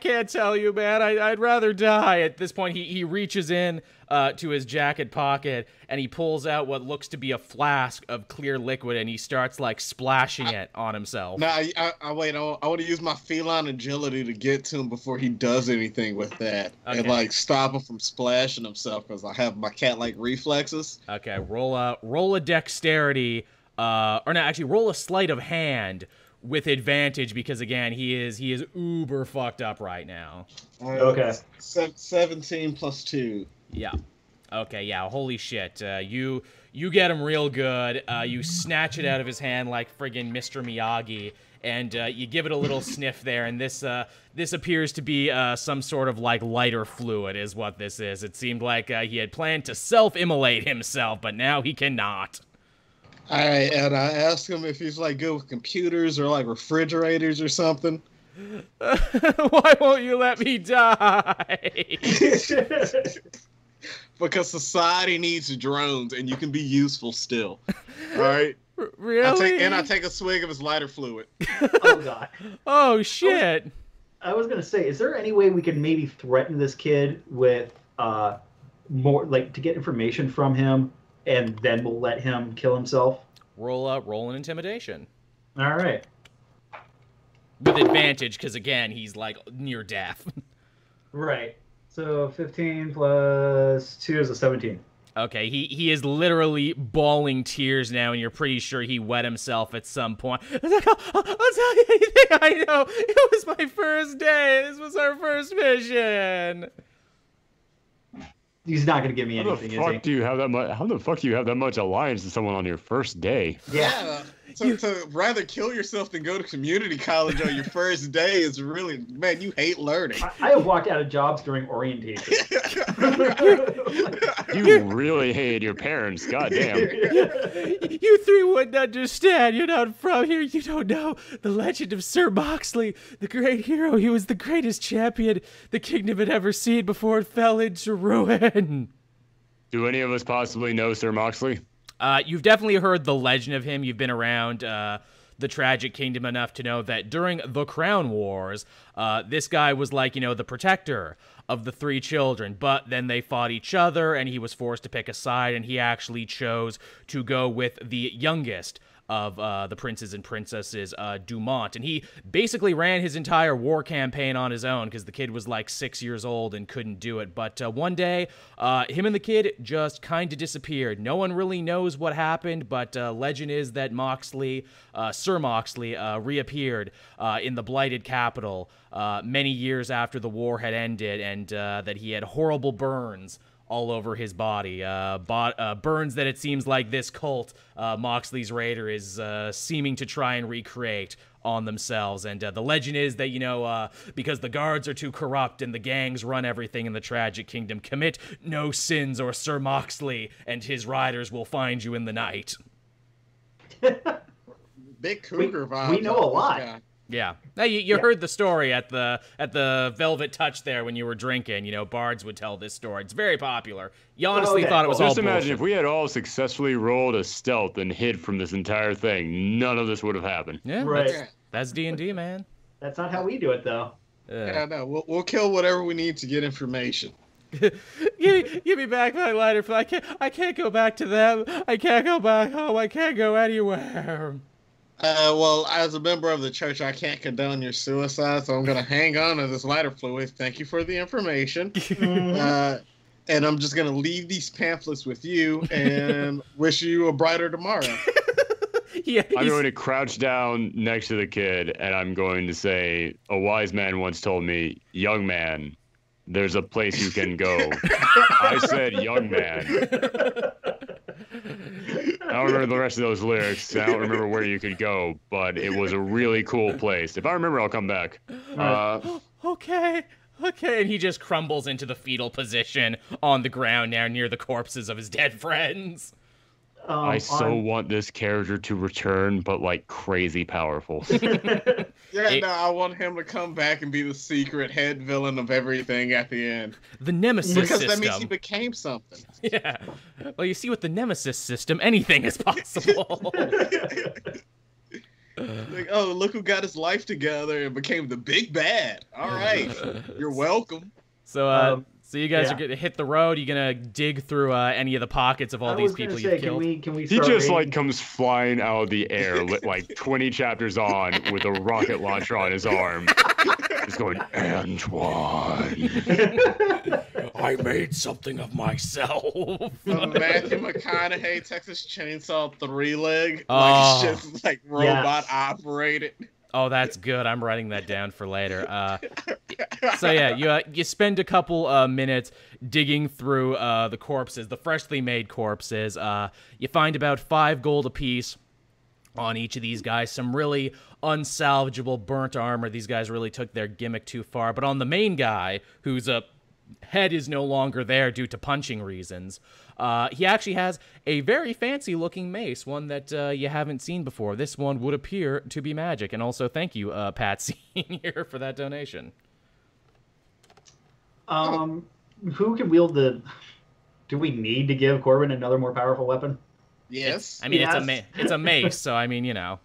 can't tell you, man. I'd rather die. At this point, he reaches in to his jacket pocket and he pulls out what looks to be a flask of clear liquid and he starts like splashing it on himself. Nah, I wait. I want to use my feline agility to get to him before he does anything with that, and like stop him from splashing himself because I have my cat-like reflexes. Okay, roll a dexterity or no, actually roll a sleight of hand with advantage because again he is uber fucked up right now. Okay. 17 plus 2. Yeah. Okay, yeah, holy shit. You get him real good. You snatch it out of his hand like friggin' Mr. Miyagi, and you give it a little sniff there, and this appears to be some sort of, like, lighter fluid is what this is. It seemed like he had planned to self-immolate himself, but now he cannot. All right, and I asked him if he's, like, good with computers or, like, refrigerators or something. Why won't you let me die? Because society needs drones, and you can be useful still. All right? Really? I take a swig of his lighter fluid. Oh, God. Oh, shit. I was going to say, is there any way we could maybe threaten this kid with more, like, to get information from him, and then we'll let him kill himself? Roll an intimidation. All right. With advantage, because, again, he's, like, near death. Right. So 15 plus 2 is a 17. Okay, he is literally bawling tears now, and you're pretty sure he wet himself at some point. It's like, I'll tell you anything I know. It was my first day. This was our first mission. He's not gonna give me anything, is he? How the fuck do you have that much alliance to someone on your first day? Yeah. To rather kill yourself than go to community college on your first day is really, man, you hate learning. I have walked out of jobs during orientation. You really hated your parents, goddamn. You three wouldn't understand. You're not from here. You don't know the legend of Sir Moxley, the great hero. He was the greatest champion the kingdom had ever seen before it fell into ruin. Do any of us possibly know Sir Moxley? You've definitely heard the legend of him. You've been around the Tragic Kingdom enough to know that during the Crown Wars, this guy was like, the protector of the 3 children. But then they fought each other, and he was forced to pick a side, and he actually chose to go with the youngest of the princes and princesses, Dumont. And he basically ran his entire war campaign on his own because the kid was like 6 years old and couldn't do it. But one day, him and the kid just kind of disappeared. No one really knows what happened, but legend is that Moxley, Sir Moxley, reappeared in the blighted capital many years after the war had ended, and that he had horrible burns all over his body. Burns that it seems like this cult, Moxley's Raider, is seeming to try and recreate on themselves. And the legend is that, because the guards are too corrupt and the gangs run everything in the Tragic Kingdom, commit no sins or Sir Moxley and his riders will find you in the night. Big cougar vibe. We know a lot. Yeah. Now you heard the story at the Velvet Touch there when you were drinking. Bards would tell this story. It's very popular. You honestly thought it was all Just imagine bullshit. if we had all successfully rolled a stealth and hid from this entire thing, none of this would have happened. Yeah, Right. that's D&D, man. That's not how we do it, though. Yeah, no, we'll kill whatever we need to get information. Give me back my lighter. I can't go back to them. I can't go back home. I can't go anywhere. Well, as a member of the church, I can't condone your suicide, so I'm going to hang on to this lighter fluid. Thank you for the information. And I'm just going to leave these pamphlets with you and wish you a brighter tomorrow. Yeah, I'm going to crouch down next to the kid, and I'm going to say, a wise man once told me, young man, there's a place you can go. I said, young man. I don't remember the rest of those lyrics. I don't remember where you could go, but it was a really cool place. If I remember, I'll come back. Okay. And he just crumbles into the fetal position on the ground now near the corpses of his dead friends. I want this character to return, but like crazy powerful. I want him to come back and be the secret head villain of everything at the end. The Nemesis because system. That means he became something. Yeah. Well, you see, with the Nemesis system, anything is possible. Like, oh, look who got his life together and became the big bad. All right. You're welcome. So you guys are gonna hit the road. You gonna dig through any of the pockets of all these people you've killed? Can we He just comes flying out of the air, like 20 chapters on, with a rocket launcher on his arm. He's going, Antoine. I made something of myself. Matthew McConaughey, Texas Chainsaw 3-leg. Oh. Like, it's just like robot Yes. operated. Oh, that's good. I'm writing that down for later. So yeah, you spend a couple minutes digging through the corpses, the freshly made corpses. You find about 5 gold apiece on each of these guys. Some really unsalvageable burnt armor. These guys really took their gimmick too far. But on the main guy, whose head is no longer there due to punching reasons, he actually has a very fancy-looking mace, one that you haven't seen before. This one would appear to be magic. And also, thank you, Pat Senior, for that donation. Who can wield the... Do we need to give Corbin another more powerful weapon? Yes. I mean, Yes. it's a mace, so I mean, you know.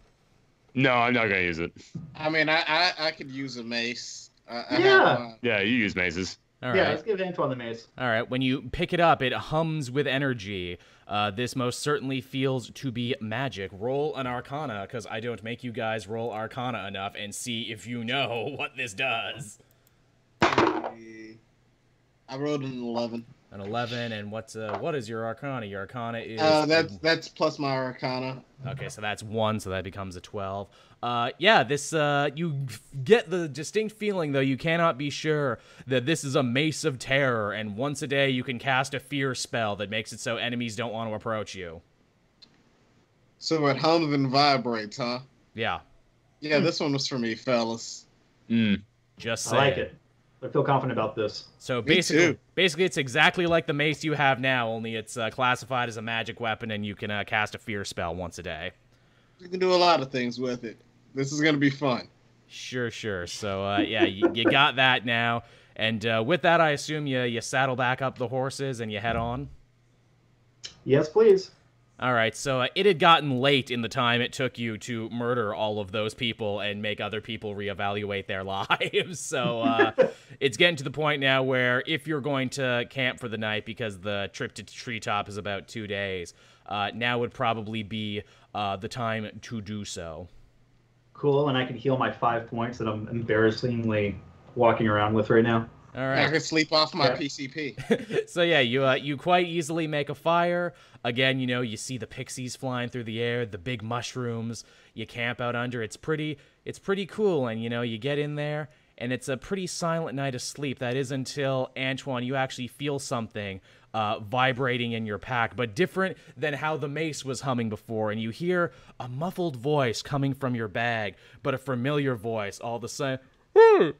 No, I'm not gonna use it. I mean, I could use a mace. Yeah. Yeah, you use maces. All Yeah, right. let's give Antoine the mace. All right, when you pick it up, it hums with energy. This most certainly feels to be magic. Roll an Arcana, because I don't make you guys roll Arcana enough and see if you know what this does. I rolled an 11. An 11, and what is your Arcana? Your Arcana is... That's plus my Arcana. Okay, so that's 1, so that becomes a 12. Yeah, this, you get the distinct feeling, though you cannot be sure, that this is a Mace of Terror, and once a day you can cast a fear spell that makes it so enemies don't want to approach you. So it hums and vibrates, huh? Yeah. Yeah, this one was for me, fellas. Just I saying. like it. I feel confident about this. So Me too. basically, it's exactly like the mace you have now, only it's classified as a magic weapon, and you can cast a fear spell once a day. You can do a lot of things with it. This is gonna be fun. Sure. So yeah, you got that now, and with that, I assume you saddle back up the horses and you head on. Yes, please. All right, so it had gotten late in the time it took you to murder all of those people and make other people reevaluate their lives. So it's getting to the point now where if you're going to camp for the night, because the trip to Treetop is about 2 days, now would probably be the time to do so. Cool, and I can heal my 5 points that I'm embarrassingly walking around with right now. All I right. can sleep off my Yeah. PCP. So yeah, you quite easily make a fire. Again, you know, you see the pixies flying through the air, the big mushrooms. You camp out under. It's pretty cool, and you know, you get in there, and it's a pretty silent night of sleep. That is until, Antoine, you actually feel something vibrating in your pack, but different than how the mace was humming before, and you hear a muffled voice coming from your bag, but a familiar voice all the same. Hey,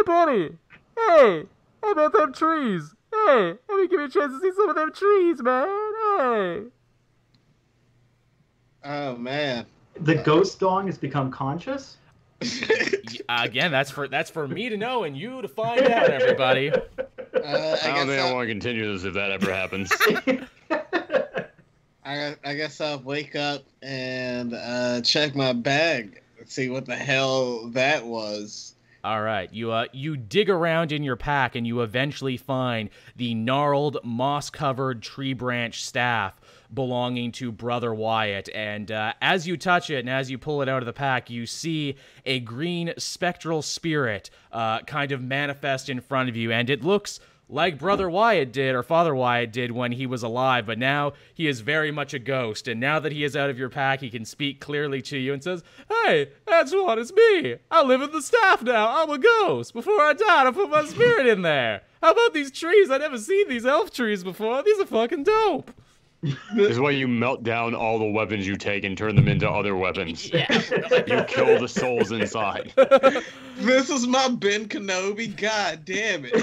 buddy. Hey, how about them trees? Hey, let me give you a chance to see some of them trees, man. Hey. Oh man. The ghost dong has become conscious? Again, that's for me to know and you to find out, everybody. I don't think I want to continue this if that ever happens. I guess I'll wake up and check my bag, see what the hell that was. All right, you dig around in your pack and you eventually find the gnarled, moss-covered tree branch staff belonging to Brother Wyatt. And as you touch it and as you pull it out of the pack, you see a green spectral spirit kind of manifest in front of you, and it looks like Brother Wyatt did, or Father Wyatt did when he was alive, but now he is very much a ghost, and now that he is out of your pack, he can speak clearly to you and says, "Hey, Antoine, it's me. I live in the staff now. I'm a ghost. Before I died, I put my spirit in there. How about these trees? I've never seen these elf trees before. These are fucking dope." This is why you melt down all the weapons you take and turn them into other weapons. Yeah. You kill the souls inside. This is my Ben Kenobi. God damn it.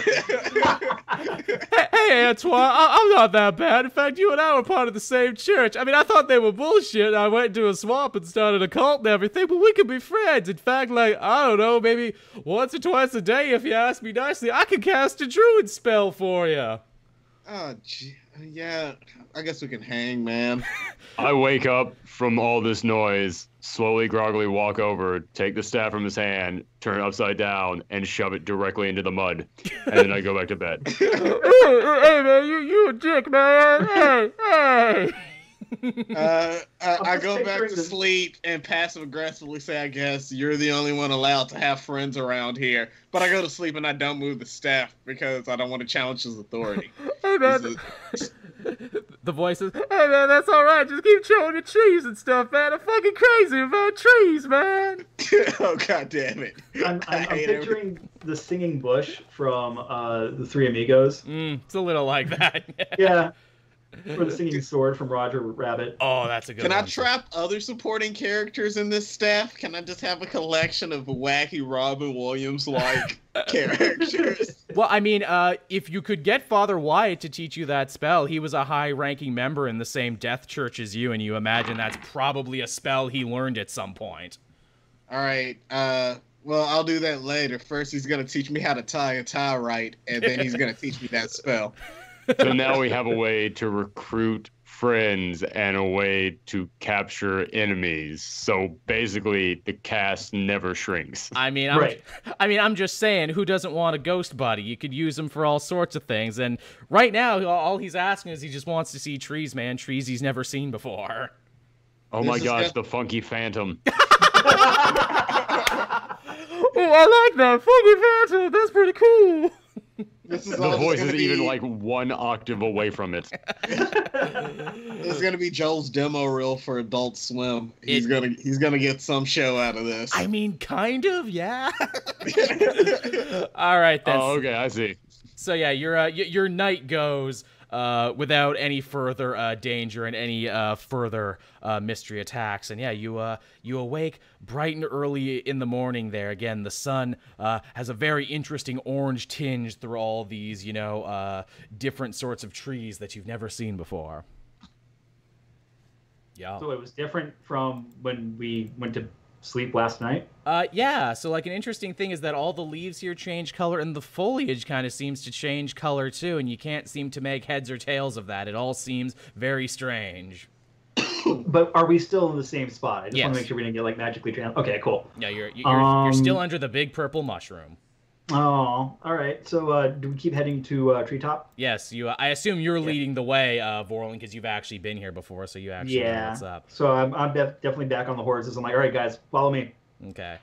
Hey, Antoine, I'm not that bad. In fact, you and I were part of the same church. I mean, I thought they were bullshit. I went into a swamp and started a cult and everything, but we could be friends. In fact, like, I don't know, maybe once or twice a day, if you ask me nicely, I could cast a druid spell for you. Oh, gee. Yeah, I guess we can hang, man. I wake up from all this noise, slowly, groggily walk over, take the staff from his hand, turn it upside down, and shove it directly into the mud. And then I go back to bed. Hey, man, you a dick, man. Hey. I go back to sleep and passive aggressively say, I guess you're the only one allowed to have friends around here. But I go to sleep and I don't move the staff because I don't want to challenge his authority. Hey, man. The voice is, hey, man, that's all right. Just keep chilling with trees and stuff, man. I'm fucking crazy about trees, man. Oh, God damn it. I'm picturing the singing bush from the Three Amigos. It's a little like that. Yeah. Or the singing sword from Roger Rabbit. Oh, that's a good one. Can I trap other supporting characters in this staff? Can I just have a collection of wacky Robin Williams-like characters? Well, I mean, if you could get Father Wyatt to teach you that spell, he was a high-ranking member in the same death church as you, and you imagine that's probably a spell he learned at some point. All right. Well, I'll do that later. First, he's going to teach me how to tie a tie right, and then he's going to teach me that spell. So now we have a way to recruit friends and a way to capture enemies. So basically, the cast never shrinks. I mean, I'm just saying, who doesn't want a ghost buddy? You could use him for all sorts of things. And right now, all he's asking is he just wants to see trees, man. Trees he's never seen before. Oh my gosh, the funky phantom. Oh, I like that funky phantom. That's pretty cool. The voice is even like one octave away from it. This is gonna be Joel's demo reel for Adult Swim. He's gonna get some show out of this. I mean, kind of, yeah. All right, then. Oh, okay, I see. So yeah, your night goes without any further danger and any further mystery attacks. And yeah, you awake bright and early in the morning there. Again, the sun has a very interesting orange tinge through all these, different sorts of trees that you've never seen before. Yeah. So it was different from when we went to sleep last night? Yeah, so like an interesting thing is that all the leaves here change color and the foliage kind of seems to change color too, and you can't seem to make heads or tails of that. It all seems very strange. But are we still in the same spot? I just want Yes. to make sure we didn't get like magically trans. Okay, cool. Yeah, you're still under the big purple mushroom. Oh, all right. So do we keep heading to Treetop? Yes, I assume you're leading the way, Vorlin, because you've actually been here before, so you actually know what's up. So I'm definitely back on the horses. I'm like, all right, guys, follow me. Okay.